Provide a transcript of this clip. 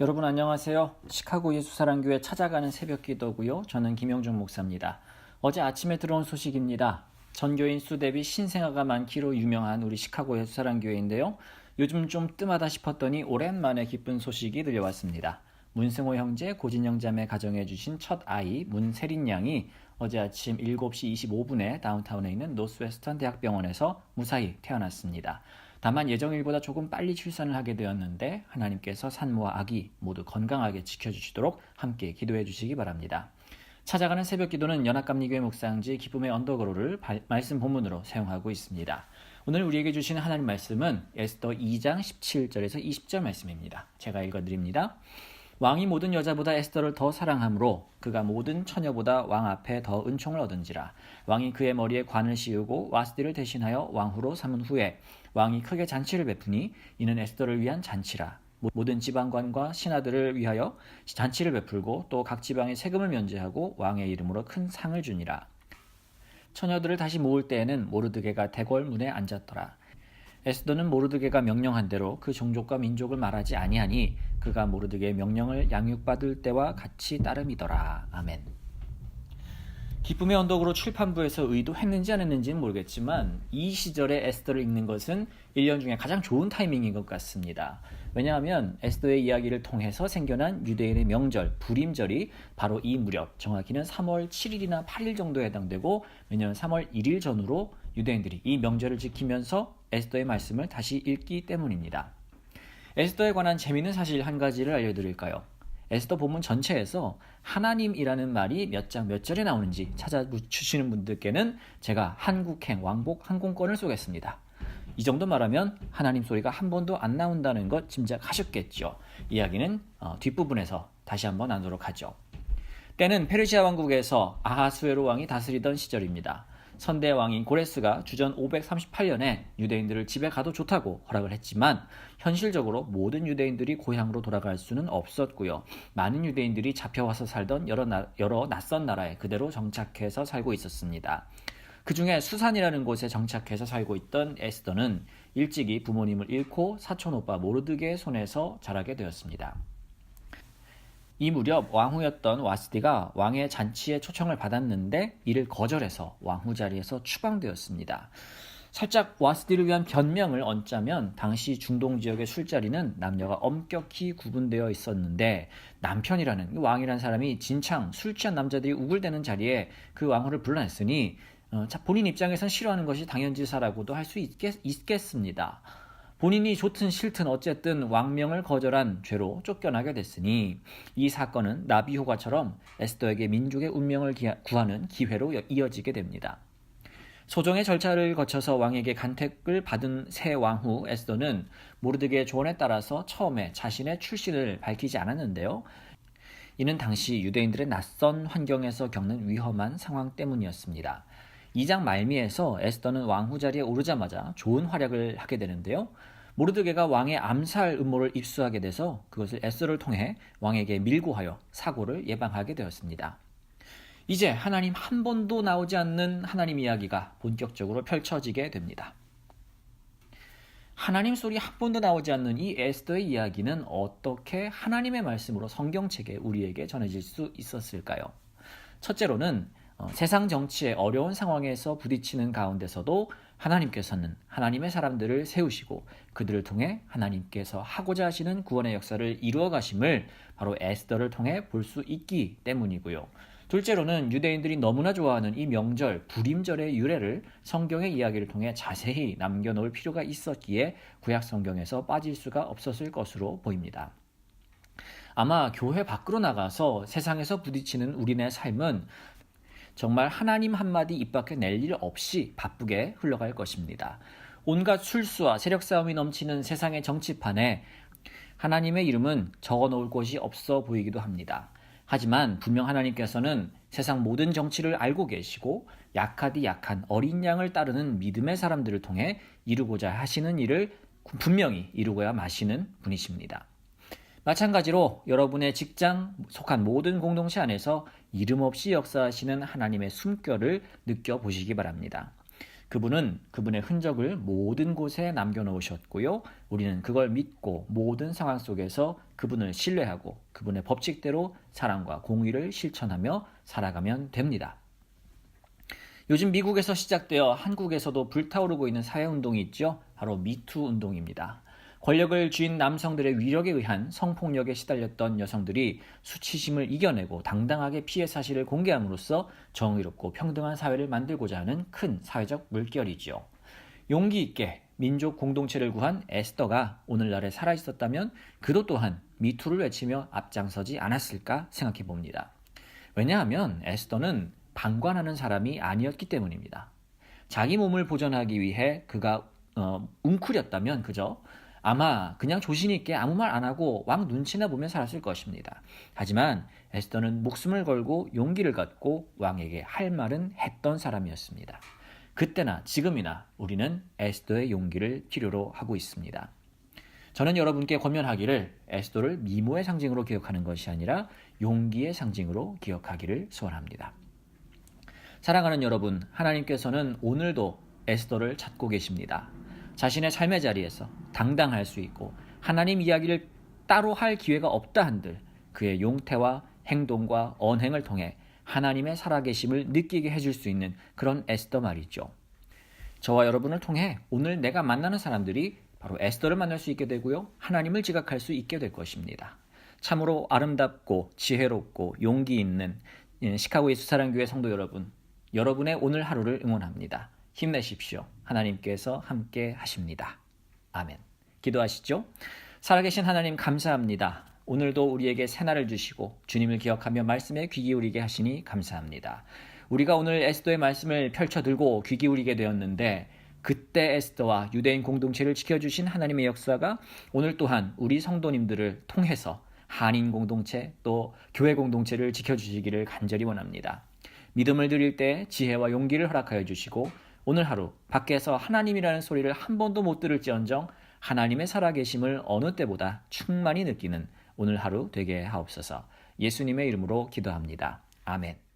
여러분 안녕하세요. 시카고 예수사랑교회 찾아가는 새벽기도고요. 저는 김영중 목사입니다. 어제 아침에 들어온 소식입니다. 전교인 수 대비 신생아가 많기로 유명한 우리 시카고 예수사랑교회인데요. 요즘 좀 뜸하다 싶었더니 오랜만에 기쁜 소식이 들려왔습니다. 문승호 형제, 고진영 자매 가정해 주신 첫 아이 문세린 양이 어제 아침 7시 25분에 다운타운에 있는 노스웨스턴 대학병원에서 무사히 태어났습니다. 다만 예정일보다 조금 빨리 출산을 하게 되었는데 하나님께서 산모와 아기 모두 건강하게 지켜주시도록 함께 기도해 주시기 바랍니다. 찾아가는 새벽기도는 연합감리교회 묵상지 기쁨의 언더그로를 말씀 본문으로 사용하고 있습니다. 오늘 우리에게 주시는 하나님 말씀은 에스더 2장 17절에서 20절 말씀입니다. 제가 읽어드립니다. 왕이 모든 여자보다 에스더를 더 사랑하므로 그가 모든 처녀보다 왕 앞에 더 은총을 얻은지라. 왕이 그의 머리에 관을 씌우고 와스디를 대신하여 왕후로 삼은 후에 왕이 크게 잔치를 베푸니 이는 에스더를 위한 잔치라. 모든 지방관과 신하들을 위하여 잔치를 베풀고 또 각 지방의 세금을 면제하고 왕의 이름으로 큰 상을 주니라. 처녀들을 다시 모을 때에는 모르드게가 대궐문에 앉았더라. 에스더는 모르드게가 명령한 대로 그 종족과 민족을 말하지 아니하니 그가 모르드게의 명령을 양육받을 때와 같이 따름이더라. 아멘. 기쁨의 언덕으로 출판부에서 의도했는지 안 했는지는 모르겠지만 이 시절에 에스더를 읽는 것은 1년 중에 가장 좋은 타이밍인 것 같습니다. 왜냐하면 에스더의 이야기를 통해서 생겨난 유대인의 명절 부림절이 바로 이 무렵, 정확히는 3월 7일이나 8일 정도에 해당되고 매년 3월 1일 전후로 유대인들이 이 명절을 지키면서 에스더의 말씀을 다시 읽기 때문입니다. 에스더에 관한 재미있는 사실 한 가지를 알려드릴까요? 에스더 본문 전체에서 하나님이라는 말이 몇 장 몇 절에 나오는지 찾아주시는 분들께는 제가 한국행 왕복 항공권을 쏘겠습니다. 이 정도 말하면 하나님 소리가 한 번도 안 나온다는 것 짐작하셨겠죠. 이야기는 뒷부분에서 다시 한번 나누도록 하죠. 때는 페르시아 왕국에서 아하수에로 왕이 다스리던 시절입니다. 선대 왕인 고레스가 주전 538년에 유대인들을 집에 가도 좋다고 허락을 했지만 현실적으로 모든 유대인들이 고향으로 돌아갈 수는 없었고요. 많은 유대인들이 잡혀와서 살던 여러 낯선 나라에 그대로 정착해서 살고 있었습니다. 그 중에 수산이라는 곳에 정착해서 살고 있던 에스더는 일찍이 부모님을 잃고 사촌 오빠 모르드게의 손에서 자라게 되었습니다. 이 무렵 왕후였던 와스디가 왕의 잔치에 초청을 받았는데 이를 거절해서 왕후 자리에서 추방되었습니다. 살짝 와스디를 위한 변명을 얹자면 당시 중동 지역의 술자리는 남녀가 엄격히 구분되어 있었는데 남편이라는 왕이라는 사람이 진창 술 취한 남자들이 우글대는 자리에 그 왕후를 불러냈으니 본인 입장에선 싫어하는 것이 당연지사라고도 할 수 있겠습니다. 본인이 좋든 싫든 어쨌든 왕명을 거절한 죄로 쫓겨나게 됐으니 이 사건은 나비 효과처럼 에스더에게 민족의 운명을 구하는 기회로 이어지게 됩니다. 소정의 절차를 거쳐서 왕에게 간택을 받은 새 왕후 에스더는 모르드게의 조언에 따라서 처음에 자신의 출신을 밝히지 않았는데요. 이는 당시 유대인들의 낯선 환경에서 겪는 위험한 상황 때문이었습니다. 2장 말미에서 에스더는 왕후 자리에 오르자마자 좋은 활약을 하게 되는데요. 모르드게가 왕의 암살 음모를 입수하게 돼서 그것을 에스더를 통해 왕에게 밀고하여 사고를 예방하게 되었습니다. 이제 하나님 한 번도 나오지 않는 하나님 이야기가 본격적으로 펼쳐지게 됩니다. 하나님 소리 한 번도 나오지 않는 이 에스더의 이야기는 어떻게 하나님의 말씀으로 성경책에 우리에게 전해질 수 있었을까요? 첫째로는 세상 정치의 어려운 상황에서 부딪히는 가운데서도 하나님께서는 하나님의 사람들을 세우시고 그들을 통해 하나님께서 하고자 하시는 구원의 역사를 이루어 가심을 바로 에스더를 통해 볼 수 있기 때문이고요. 둘째로는 유대인들이 너무나 좋아하는 이 명절 부림절의 유래를 성경의 이야기를 통해 자세히 남겨놓을 필요가 있었기에 구약 성경에서 빠질 수가 없었을 것으로 보입니다. 아마 교회 밖으로 나가서 세상에서 부딪히는 우리네 삶은 정말 하나님 한마디 입 밖에 낼 일 없이 바쁘게 흘러갈 것입니다. 온갖 술수와 세력 싸움이 넘치는 세상의 정치판에 하나님의 이름은 적어놓을 곳이 없어 보이기도 합니다. 하지만 분명 하나님께서는 세상 모든 정치를 알고 계시고 약하디 약한 어린 양을 따르는 믿음의 사람들을 통해 이루고자 하시는 일을 분명히 이루고야 마시는 분이십니다. 마찬가지로 여러분의 직장 속한 모든 공동체 안에서 이름 없이 역사하시는 하나님의 숨결을 느껴보시기 바랍니다. 그분은 그분의 흔적을 모든 곳에 남겨놓으셨고요. 우리는 그걸 믿고 모든 상황 속에서 그분을 신뢰하고 그분의 법칙대로 사랑과 공의를 실천하며 살아가면 됩니다. 요즘 미국에서 시작되어 한국에서도 불타오르고 있는 사회운동이 있죠. 바로 미투 운동입니다. 권력을 쥔 남성들의 위력에 의한 성폭력에 시달렸던 여성들이 수치심을 이겨내고 당당하게 피해 사실을 공개함으로써 정의롭고 평등한 사회를 만들고자 하는 큰 사회적 물결이지요. 용기 있게 민족 공동체를 구한 에스더가 오늘날에 살아있었다면 그도 또한 미투를 외치며 앞장서지 않았을까 생각해 봅니다. 왜냐하면 에스더는 방관하는 사람이 아니었기 때문입니다. 자기 몸을 보존하기 위해 그가 웅크렸다면 그저 아마 그냥 조신 있게 아무 말 안 하고 왕 눈치나 보며 살았을 것입니다. 하지만 에스더는 목숨을 걸고 용기를 갖고 왕에게 할 말은 했던 사람이었습니다. 그때나 지금이나 우리는 에스더의 용기를 필요로 하고 있습니다. 저는 여러분께 권면하기를 에스더를 미모의 상징으로 기억하는 것이 아니라 용기의 상징으로 기억하기를 소원합니다. 사랑하는 여러분, 하나님께서는 오늘도 에스더를 찾고 계십니다. 자신의 삶의 자리에서 당당할 수 있고 하나님 이야기를 따로 할 기회가 없다 한들 그의 용태와 행동과 언행을 통해 하나님의 살아계심을 느끼게 해줄 수 있는 그런 에스더 말이죠. 저와 여러분을 통해 오늘 내가 만나는 사람들이 바로 에스더를 만날 수 있게 되고요. 하나님을 지각할 수 있게 될 것입니다. 참으로 아름답고 지혜롭고 용기 있는 시카고 예수사랑교회 성도 여러분, 여러분의 오늘 하루를 응원합니다. 힘내십시오. 하나님께서 함께 하십니다. 아멘. 기도하시죠. 살아계신 하나님 감사합니다. 오늘도 우리에게 새날을 주시고 주님을 기억하며 말씀에 귀 기울이게 하시니 감사합니다. 우리가 오늘 에스더의 말씀을 펼쳐들고 귀 기울이게 되었는데 그때 에스더와 유대인 공동체를 지켜주신 하나님의 역사가 오늘 또한 우리 성도님들을 통해서 한인 공동체 또 교회 공동체를 지켜주시기를 간절히 원합니다. 믿음을 드릴 때 지혜와 용기를 허락하여 주시고 오늘 하루 밖에서 하나님이라는 소리를 한 번도 못 들을지언정 하나님의 살아계심을 어느 때보다 충만히 느끼는 오늘 하루 되게 하옵소서. 예수님의 이름으로 기도합니다. 아멘.